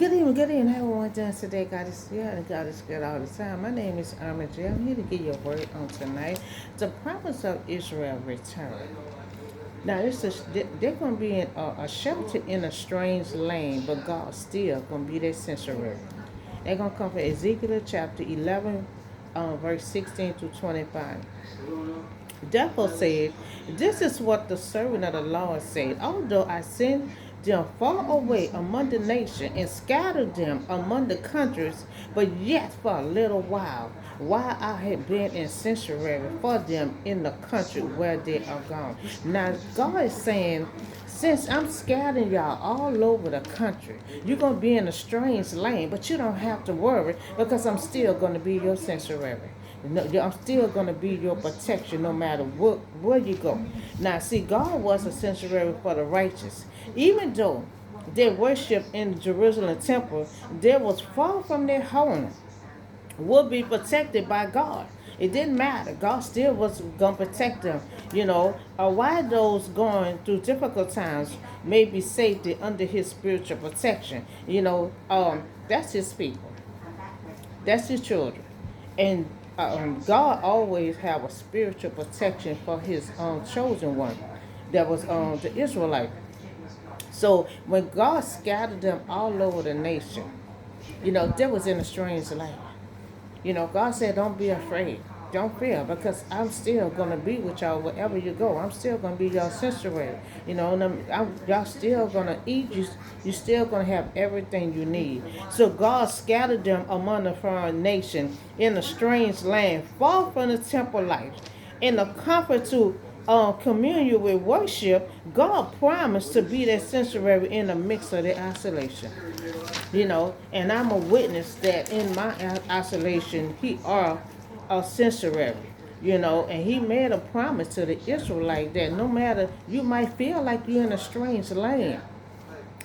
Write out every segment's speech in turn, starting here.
Good evening. How everyone doing today? God is good all the time. My name is Armin J. I'm here to give you a word on tonight. The promise of Israel return. Now, they're going to be in a shelter in a strange land, but God still going to be their sanctuary. They're going to come from Ezekiel chapter 11, verse 16 to 25. Therefore said, this is what the servant of the Lord said. Although I send them far away among the nation and scatter them among the countries, but yet for a little while I have been in sanctuary for them in the country where they are gone. Now God is saying, since I'm scattering y'all all over the country, you're going to be in a strange land, but you don't have to worry because I'm still going to be your sanctuary. No, I'm still going to be your protection no matter where you go. Now, see, God was a sanctuary for the righteous. Even though they worship in the Jerusalem temple, they was far from their home, would be protected by God. It didn't matter. God still was going to protect them. Why those going through difficult times may be safety under his spiritual protection. That's his people. That's his children. And God always have a spiritual protection for his chosen one. That was the Israelite. So when God scattered them all over the nation, they was in a strange land. God said, don't be afraid. Don't fear because I'm still going to be with y'all wherever you go. I'm still going to be your sanctuary. Y'all still going to eat. You still going to have everything you need. So God scattered them among the foreign nation in a strange land, far from the temple life, in the comfort to communion with worship. God promised to be that sanctuary in the midst of the isolation. And I'm a witness that in my isolation, he are a sanctuary. And he made a promise to the Israelites that no matter, you might feel like you're in a strange land,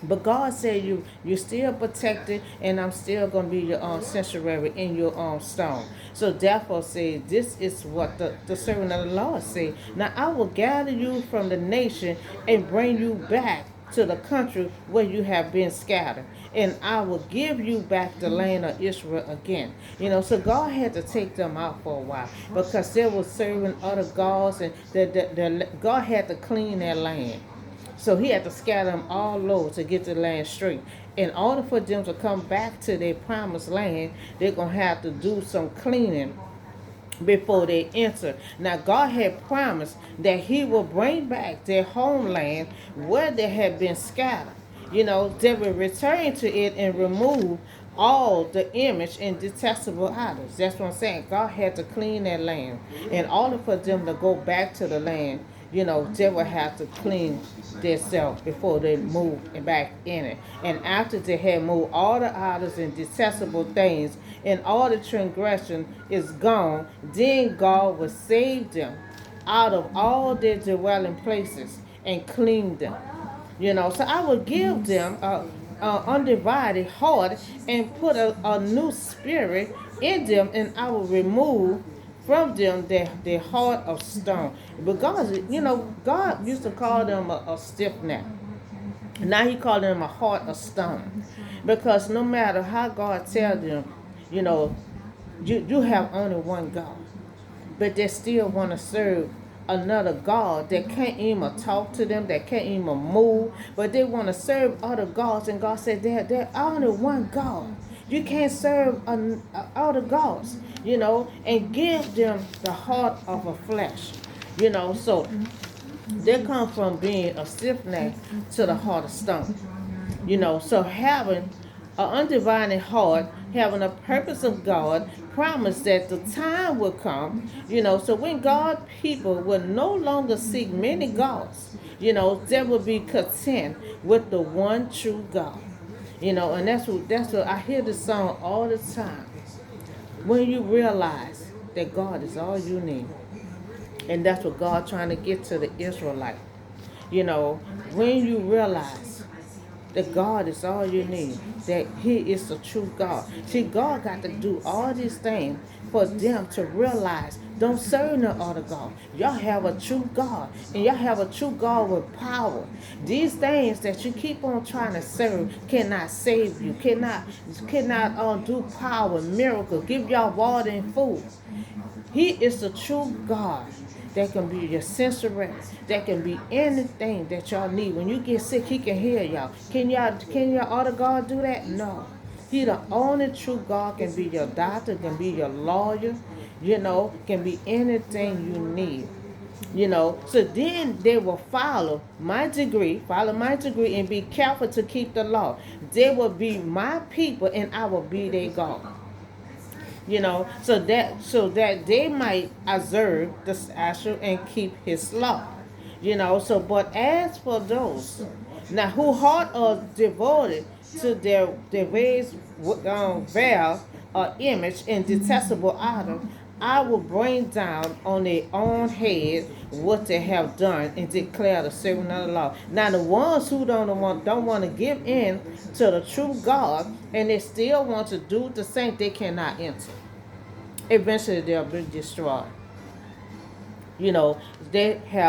but God said you're still protected, and I'm still gonna be your sanctuary in your stone. So therefore, say this is what the servant of the Lord say. Now I will gather you from the nation and bring you back to the country where you have been scattered, and I will give you back the land of Israel again. So God had to take them out for a while because they were serving other gods, and God had to clean their land. So he had to scatter them all over to get the land straight. In order for them to come back to their promised land, they're going to have to do some cleaning before they enter. Now, God had promised that he will bring back their homeland where they had been scattered. They will return to it and remove all the image and detestable idols. That's what I'm saying. God had to clean that land. In order for them to go back to the land, they will have to clean themselves before they move back in it. And after they had moved all the idols and detestable things, and all the transgression is gone, then God will save them out of all their dwelling places and clean them. So I will give them a undivided heart and put a new spirit in them, and I will remove from them their heart of stone. Because God used to call them a stiff neck. Now he called them a heart of stone. Because no matter how God tells them, you know, you have only one God, but they still want to serve another God that can't even talk to them, that can't even move, but they want to serve other gods. And God said, there's only one God. You can't serve other gods, and give them the heart of a flesh, so they come from being a stiff neck to the heart of stone. So having an undivided heart, having a purpose of God, promise that the time will come, so when God people will no longer seek many gods, they will be content with the one true God. And that's what I hear this song all the time. When you realize that God is all you need. And that's what God trying to get to the Israelite. When you realize that God is all you need, that He is the true God. See, God got to do all these things for them to realize don't serve no other God. Y'all have a true God, and y'all have a true God with power. These things that you keep on trying to serve cannot save you, cannot do power, miracle, give y'all water and food. He is the true God that can be your sensory, that can be anything that y'all need. When you get sick, He can heal y'all. Can your other God do that? No. He the only true God, can be your doctor, can be your lawyer, can be anything you need. So then they will follow my degree and be careful to keep the law. They will be my people and I will be their God. So that they might observe the statute and keep His law. So but as for those now who heart are devoted to their ways, veil or image and detestable idol, I will bring down on their own head what they have done and declare the saving of the law. Now the ones who don't want to give in to the true God and they still want to do the same, they cannot enter. Eventually they'll be destroyed. They have